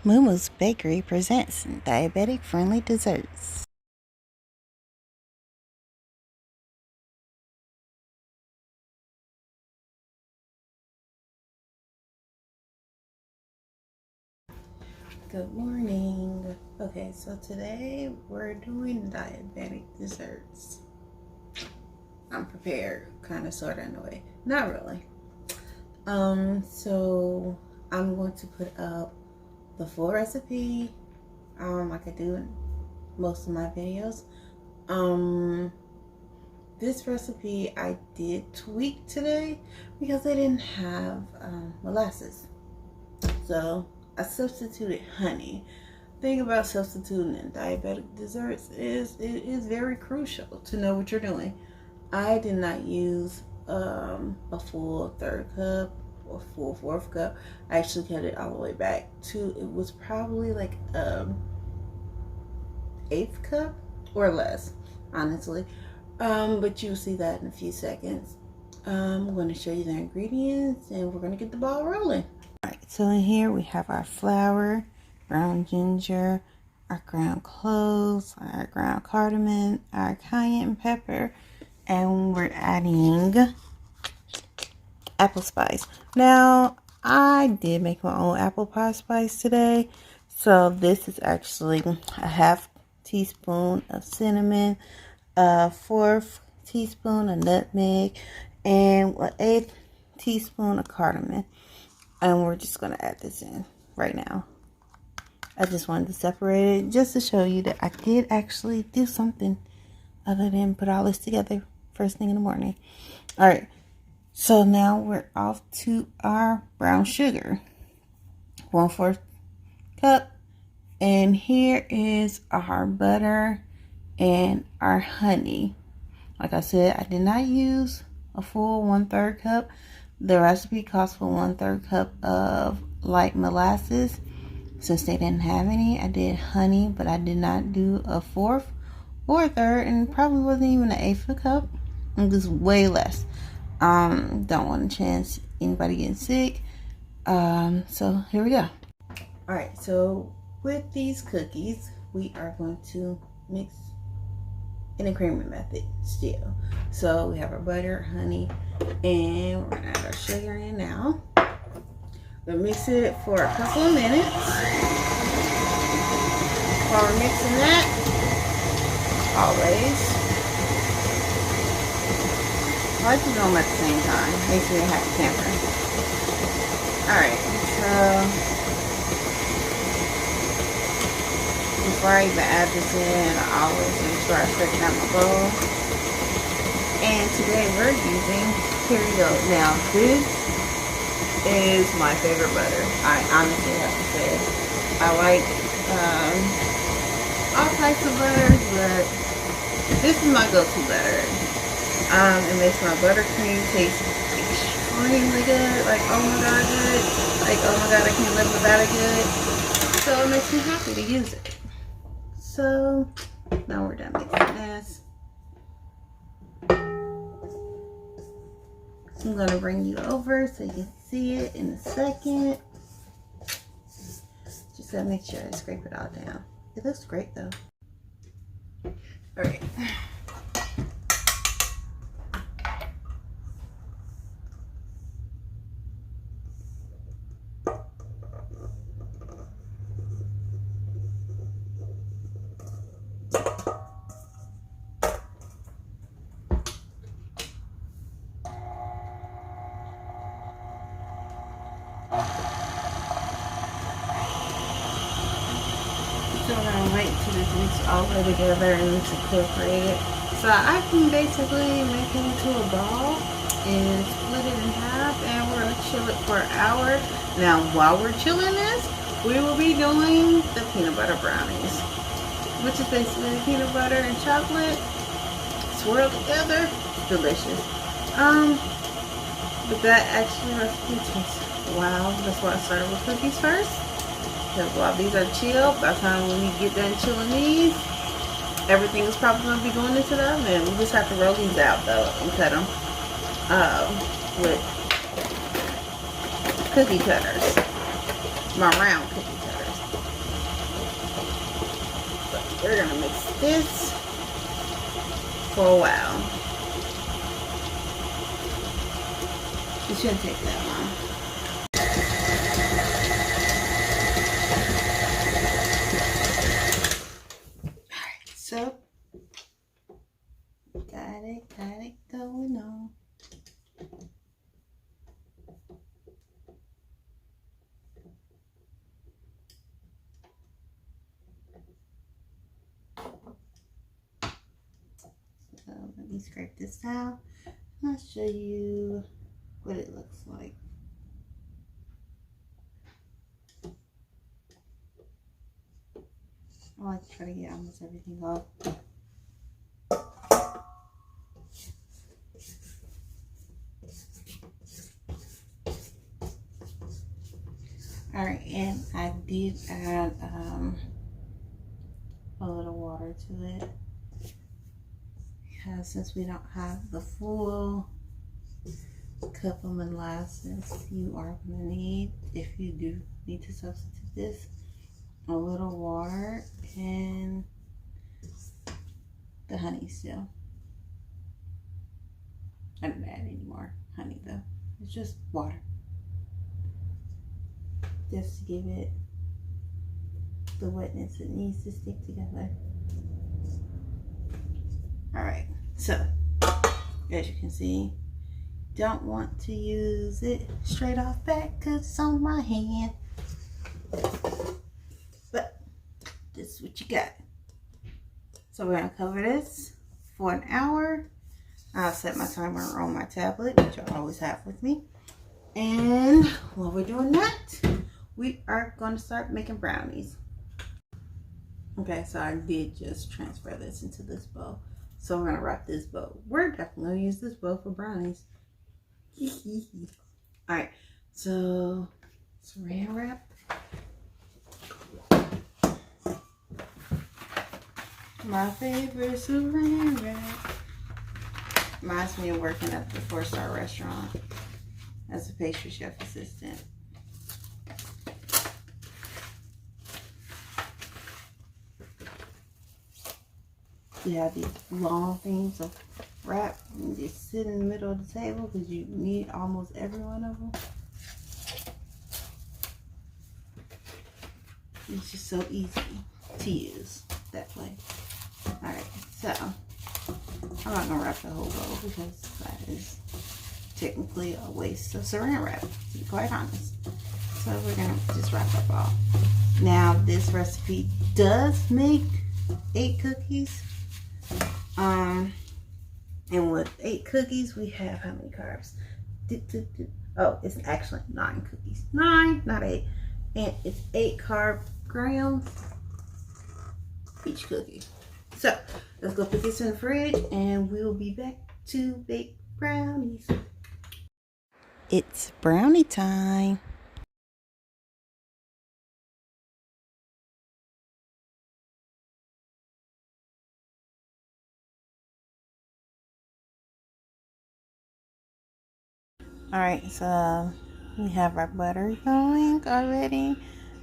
Moomoo's Bakery presents diabetic-friendly desserts. Good morning. Okay, so today we're doing diabetic desserts. I'm prepared, kind of, sort of, in a way. Not really. So I'm going to put up the full recipe, like I do in most of my videos. This recipe I did tweak today because they didn't have molasses. So I substituted honey. The thing about substituting in diabetic desserts is it is very crucial to know what you're doing. I did not use a full third cup or full fourth cup. I actually cut it all the way back to, it was probably like eighth cup or less, honestly. But you'll see that in a few seconds. I'm going to show you the ingredients and we're going to get the ball rolling. Alright, so in here we have our flour, ground ginger, our ground cloves, our ground cardamom, our cayenne pepper, and we're adding apple spice. Now, I did make my own apple pie spice today. So this is actually a half teaspoon of cinnamon, a fourth teaspoon of nutmeg, and an eighth teaspoon of cardamom. And we're just going to add this in right now. I just wanted to separate it just to show you that I did actually do something other than put all this together first thing in the morning. Alright, so now we're off to our brown sugar. 1/4 cup. And here is our butter and our honey. Like I said, I did not use a full 1/3 cup. The recipe calls for 1/3 cup of light molasses. Since they didn't have any, I did honey, but I did not do a fourth or a third, and probably wasn't even an eighth of a cup. It was way less. Don't want a chance anybody getting sick. So here we go. All right, so with these cookies, we are going to mix in a creamy method still. So we have our butter, honey, and we're gonna add our sugar in now. We'll mix it for a couple of minutes. While we're mixing that, always, I like to do them at the same time. Makes me a happy camper. Alright, so before I even add this in, I always make sure I straighten out my bowl. And today we're using Perigo. Now this is my favorite butter. I honestly have to say, I like all types of butters, but this is my go-to butter. It makes my buttercream taste extremely good. Like, oh my god, good. Like, oh my god, I can't live without it good. So it makes me happy to use it. So now we're done mixing this. I'm going to bring you over so you can see it in a second. Just gotta make sure I scrape it all down. It looks great though. Alright. So I'm going to wait until this mix all the way together and it's incorporated. So I can basically make it into a ball and split it in half, and we're going to chill it for an hour. Now while we're chilling this, we will be doing the peanut butter brownies, which is basically peanut butter and chocolate swirled together. It's delicious. But that actually recipe tastes wow. That's why I started with cookies first. Because while these are chilled, by the time when we get done chilling these, everything is probably going to be going into the oven. We just have to roll these out though and cut them with cookie cutters. My round cookie cutters. we're gonna mix this for a while. It shouldn't take that long. Alright, so got it going on. So let me scrape this out and I'll show you what it looks like. I like to try to get almost everything off. Alright, and I did add a little water to it because since we don't have the full cup of molasses, you are going to need, if you do need to substitute this, a little water and the honey still. I don't add any more honey though. It's just water. Just to give it the wetness it needs to stick together. Alright, so as you can see, don't want to use it straight off back because it's on my hand. But this is what you got. So we're going to cover this for an hour. I'll set my timer on my tablet, which I always have with me. And while we're doing that, we are going to start making brownies. Okay, so I did just transfer this into this bowl. So we're going to wrap this bowl. We're definitely going to use this bowl for brownies. Alright, so saran wrap. My favorite saran wrap. Reminds me of working at the 4-star restaurant as a pastry chef assistant. You have these long things of wrap and just sit in the middle of the table because you need almost every one of them. It's just so easy to use that way. Alright, so I'm not gonna wrap the whole bowl because that is technically a waste of saran wrap, to be quite honest. So we're gonna just wrap up all. Now this recipe does make 8 cookies. And with 8 cookies, we have how many carbs? Oh, it's actually 9 cookies. 9, not 8. And it's 8 grams each cookie. So let's go put this in the fridge and we'll be back to bake brownies. It's brownie time. Alright, so we have our butter going already.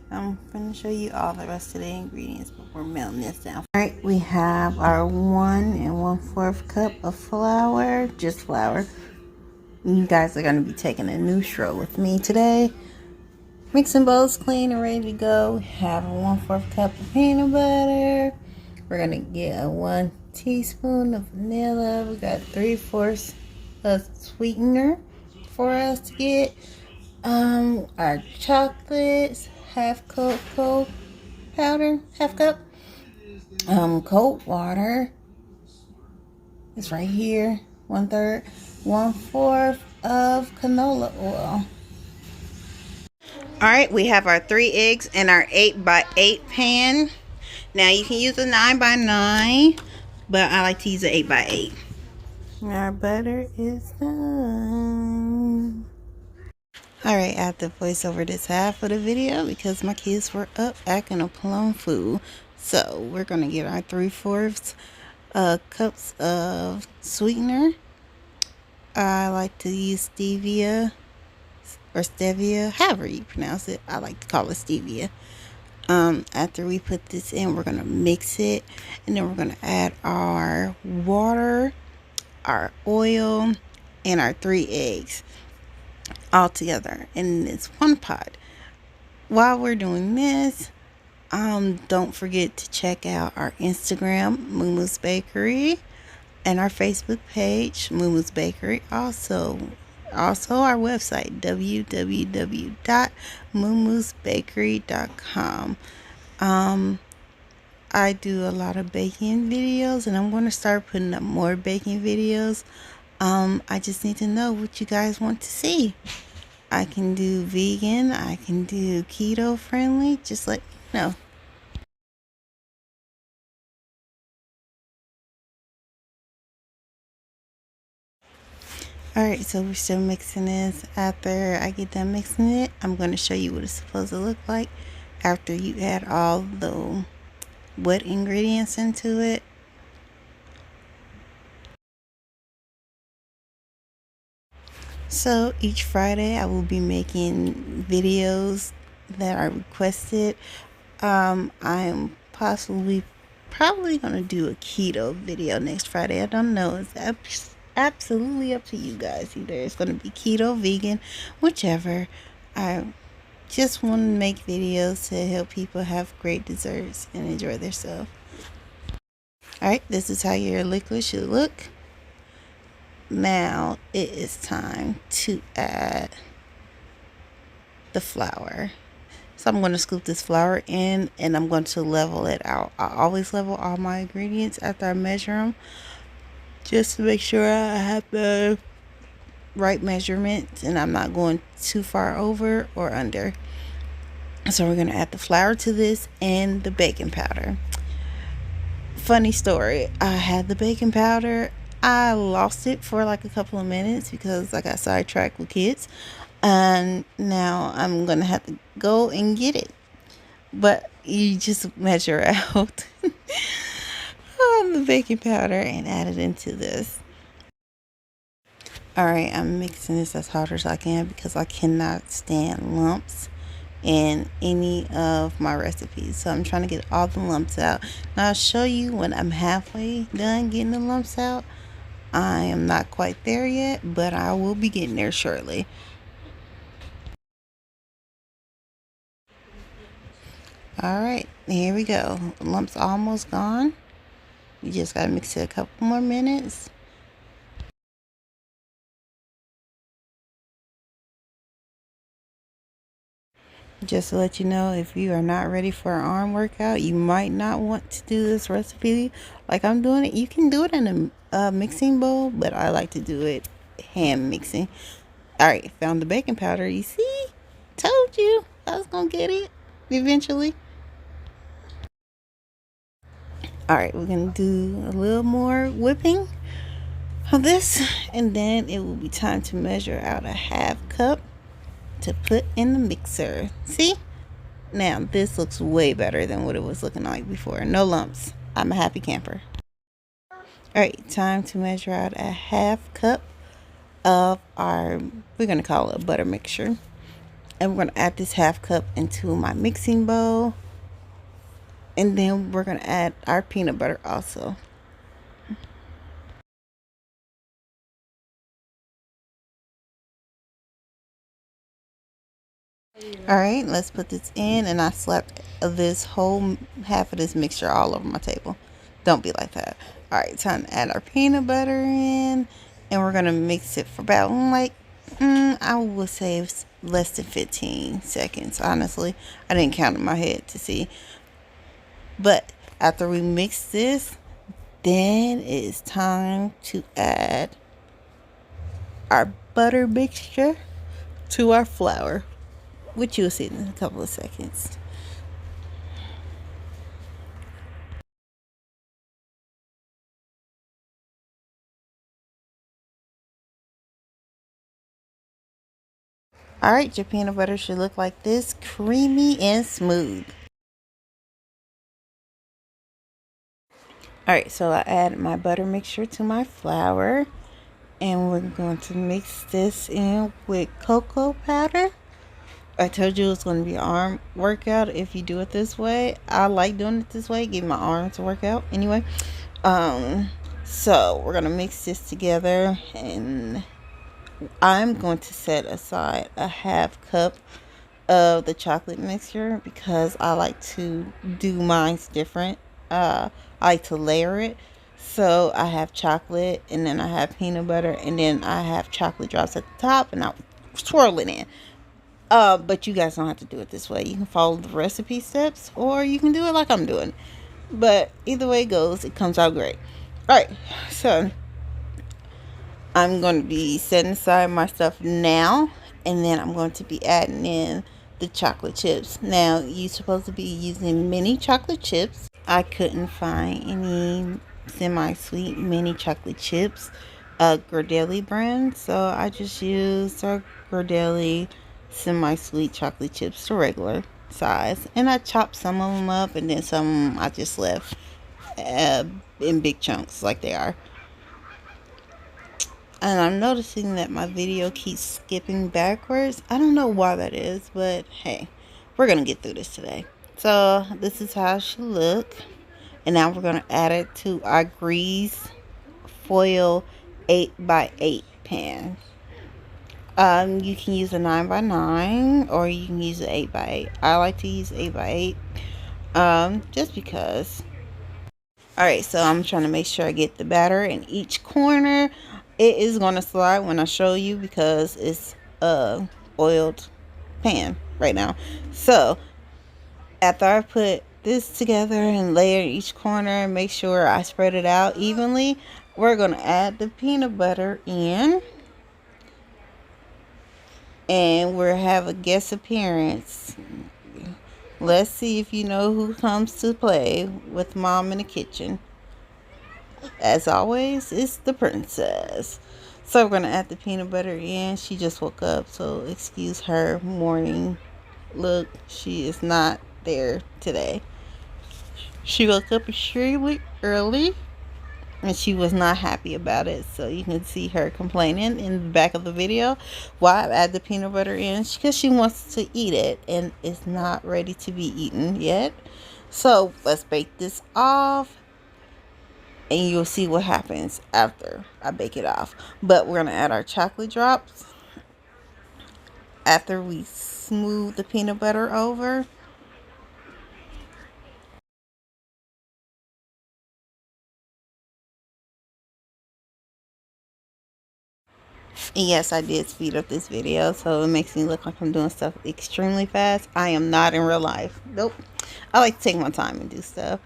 I'm going to show you all the rest of the ingredients before melting this down. Alright, we have our 1 1/4 cup of flour, just flour. You guys are going to be taking a neutral with me today. Mixing bowls clean and ready to go. We have a 1/4 cup of peanut butter. We're going to get a 1 teaspoon of vanilla. We got 3/4 of sweetener for us to get. Our chocolates, half cocoa powder, half cup. Cold water is right here. 1/3, 1/4 of canola oil. Alright, we have our 3 eggs in our 8x8 pan. Now you can use a 9x9, but I like to use an 8x8. Our butter is done. Alright, I have to voice over this half of the video because my kids were up acting a plum fool. So we're going to get our 3/4 cups of sweetener. I like to use stevia or stevia, however you pronounce it. I like to call it stevia. After we put this in, we're gonna mix it, and then we're gonna add our water, our oil, and our 3 eggs all together in this one pot. While we're doing this, don't forget to check out our Instagram, Moomoo's Bakery, and our Facebook page, Moomoo's Bakery. Also our website, www.moomoosbakery.com. I do a lot of baking videos, and I'm going to start putting up more baking videos. I just need to know what you guys want to see. I can do vegan, I can do keto friendly, just let me know. Alright, so we're still mixing this. After I get done mixing it, I'm going to show you what it's supposed to look like after you add all the wet ingredients into it. So each Friday I will be making videos that are requested. I'm probably gonna do a keto video next Friday. I don't know. It's absolutely up to you guys. Either it's gonna be keto, vegan, whichever. I just want to make videos to help people have great desserts and enjoy themselves. Alright, this is how your liquid should look. Now it is time to add the flour. So I'm going to scoop this flour in, and I'm going to level it out. I always level all my ingredients after I measure them, just to make sure I have the right measurements and I'm not going too far over or under. So we're going to add the flour to this and the baking powder. Funny story, I had the baking powder. I lost it for like a couple of minutes because I got sidetracked with kids. And now I'm going to have to go and get it. But you just measure out the baking powder and add it into this. Alright, I'm mixing this as hard as I can because I cannot stand lumps in any of my recipes. So I'm trying to get all the lumps out. Now I'll show you when I'm halfway done getting the lumps out. I am not quite there yet, but I will be getting there shortly. Alright, here we go. The lump's almost gone. You just gotta mix it a couple more minutes. Just to let you know, if you are not ready for an arm workout, you might not want to do this recipe like I'm doing it. You can do it in a mixing bowl, but I like to do it hand mixing. Alright, found the baking powder. You see? Told you I was gonna get it eventually. Alright, we're gonna do a little more whipping of this, and then it will be time to measure out a half cup to put in the mixer. See? Now this looks way better than what it was looking like before. No lumps. I'm a happy camper. Alright, time to measure out a half cup of our, we're going to call it a butter mixture. And we're going to add this half cup into my mixing bowl. And then we're going to add our peanut butter also. Alright, let's put this in, and I slapped this whole half of this mixture all over my table. Don't be like that. Alright, time to add our peanut butter in, and we're going to mix it for about like, I would say less than 15 seconds, honestly. I didn't count in my head to see. But after we mix this, then it's time to add our butter mixture to our flour, which you'll see in a couple of seconds. Alright, your peanut butter should look like this, creamy and smooth. Alright, so I added my butter mixture to my flour, and we're going to mix this in with cocoa powder. I told you it's going to be an arm workout if you do it this way. I like doing it this way, give my arms a workout anyway. So we're going to mix this together, and I'm going to set aside a half cup of the chocolate mixture because I like to do mine's different. I like to layer it. So I have chocolate, and then I have peanut butter, and then I have chocolate drops at the top, and I'll swirl it in. But you guys don't have to do it this way. You can follow the recipe steps, or you can do it like I'm doing. But either way it goes, it comes out great. Alright, so I'm going to be setting aside my stuff now, and then I'm going to be adding in the chocolate chips. Now, you're supposed to be using mini chocolate chips. I couldn't find any semi-sweet mini chocolate chips, Ghirardelli brand, so I just used our Ghirardelli semi-sweet chocolate chips, the regular size, and I chopped some of them up, and then some I just left in big chunks like they are. And I'm noticing that my video keeps skipping backwards. I don't know why that is, but hey, we're gonna get through this today. So this is how it should look, and now we're gonna add it to our grease foil 8x8 pan. You can use a 9x9, or you can use an 8x8. I like to use 8x8, just because. Alright, so I'm trying to make sure I get the batter in each corner. It is going to slide when I show you because it's a oiled pan right now. So after I put this together and layer each corner and make sure I spread it out evenly, we're going to add the peanut butter in. And we'll have a guest appearance. Let's see if you know who comes to play with Mom in the kitchen. As always, it's the princess. So we're going to add the peanut butter in. She just woke up, so excuse her morning look. She is not there today. She woke up extremely early, and she was not happy about it. So you can see her complaining in the back of the video why I add the peanut butter in, because she wants to eat it and it's not ready to be eaten yet. So let's bake this off, and you'll see what happens after I bake it off. But we're gonna add our chocolate drops after we smooth the peanut butter over. And yes, I did speed up this video, so it makes me look like I'm doing stuff extremely fast. I am not in real life. Nope. I like to take my time and do stuff.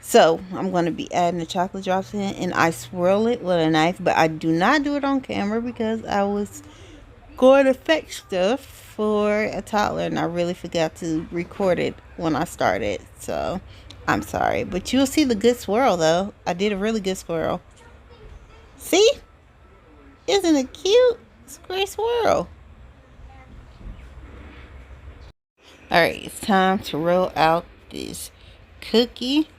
So I'm going to be adding the chocolate drops in, and I swirl it with a knife, but I do not do it on camera because I was going to fetch stuff for a toddler, and I really forgot to record it when I started. So I'm sorry, but you'll see the good swirl though. I did a really good swirl. See? Isn't it cute? It's a great swirl. Alright, it's time to roll out this cookie.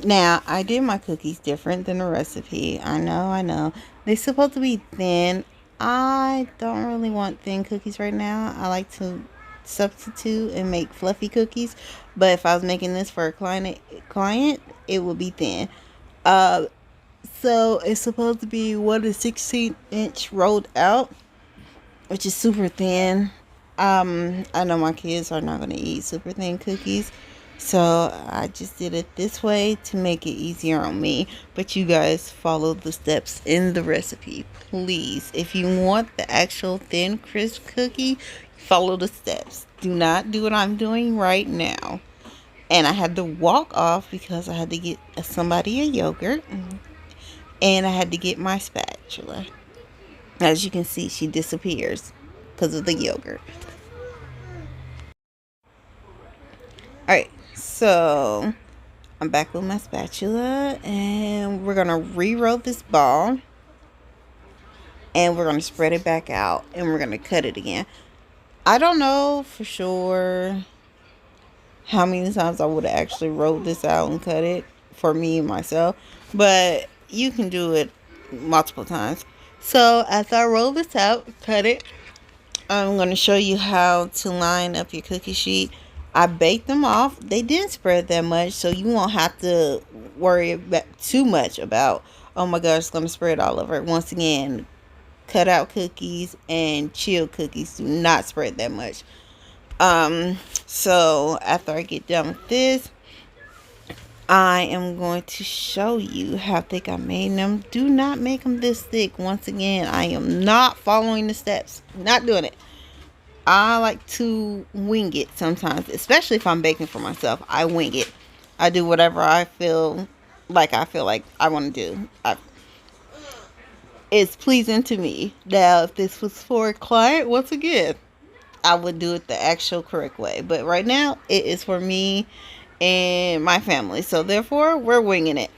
Now, I did my cookies different than the recipe. I know. They're supposed to be thin. I don't really want thin cookies right now. I like to substitute and make fluffy cookies. But if I was making this for a client, it would be thin. So it's supposed to be 1 1/16" rolled out, which is super thin. I know my kids are not going to eat super thin cookies, so I just did it this way to make it easier on me. But you guys follow the steps in the recipe, please. If you want the actual thin crisp cookie, follow the steps. Do not do what I'm doing right now. And I had to walk off because I had to get somebody a yogurt, and I had to get my spatula. As you can see, she disappears because of the yogurt. Alright, so I'm back with my spatula, and we're going to re-roll this ball, and we're going to spread it back out, and we're going to cut it again. I don't know for sure how many times I would have actually rolled this out and cut it for me and myself, but you can do it multiple times. So after I roll this out, cut it, I'm going to show you how to line up your cookie sheet. I baked them off. They didn't spread that much, so you won't have to worry about too much about, oh my gosh, it's going to spread all over. Once again, cut out cookies and chilled cookies do not spread that much. So after I get done with this, I am going to show you how thick I made them. Do not make them this thick. Once again, I am not following the steps. Not doing it. I like to wing it sometimes, especially if I'm baking for myself. I wing it. I do whatever I feel like I want to do. It's pleasing to me. Now, if this was for a client, once again, I would do it the actual correct way. But right now, it is for me and my family. So therefore, we're winging it.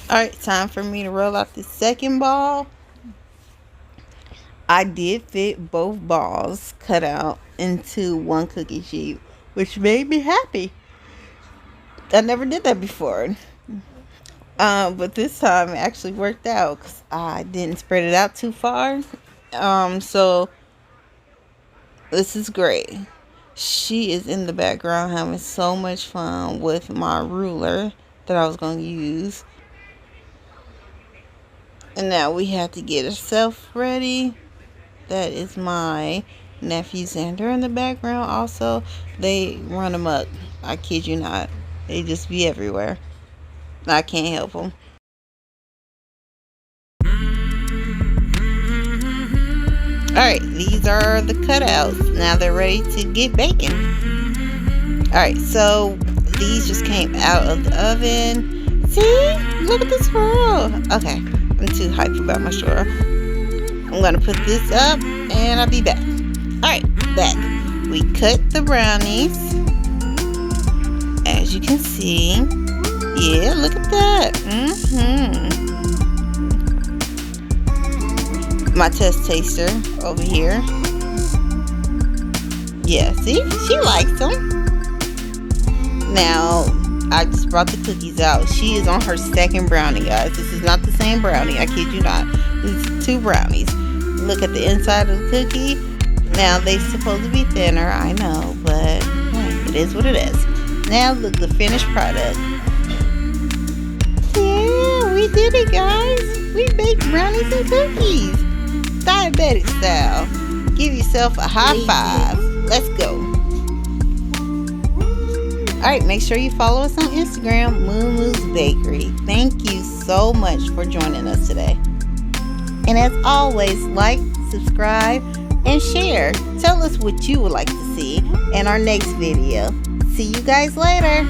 Alright, time for me to roll out the second ball. I did fit both balls cut out into one cookie sheet, which made me happy. I never did that before. But this time it actually worked out because I didn't spread it out too far. So this is great. She is in the background having so much fun with my ruler that I was going to use. And now we have to get ourselves ready. That is my nephew Xander in the background also. They run amok. I kid you not. They just be everywhere. I can't help them. Alright, these are the cutouts. Now they're ready to get baking. Alright, so these just came out of the oven. See? Look at this swirl. Okay, I'm too hyped about my swirl. I'm going to put this up and I'll be back. Alright, back. We cut the brownies. As you can see. Yeah, look at that. My test taster over here. Yeah, see? She likes them. Now, I just brought the cookies out. She is on her second brownie, guys. This is not the same brownie. I kid you not. This is 2 brownies. Look at the inside of the cookie. Now, they're supposed to be thinner, I know, but it is what it is. Now, look, the finished product. Yeah, we did it, guys. We baked brownies and cookies. Diabetic style. Give yourself a high five. Let's go. Alright, make sure you follow us on Instagram, Moo Moo's Bakery. Thank you so much for joining us today. And as always, like, subscribe, and share. Tell us what you would like to see in our next video. See you guys later.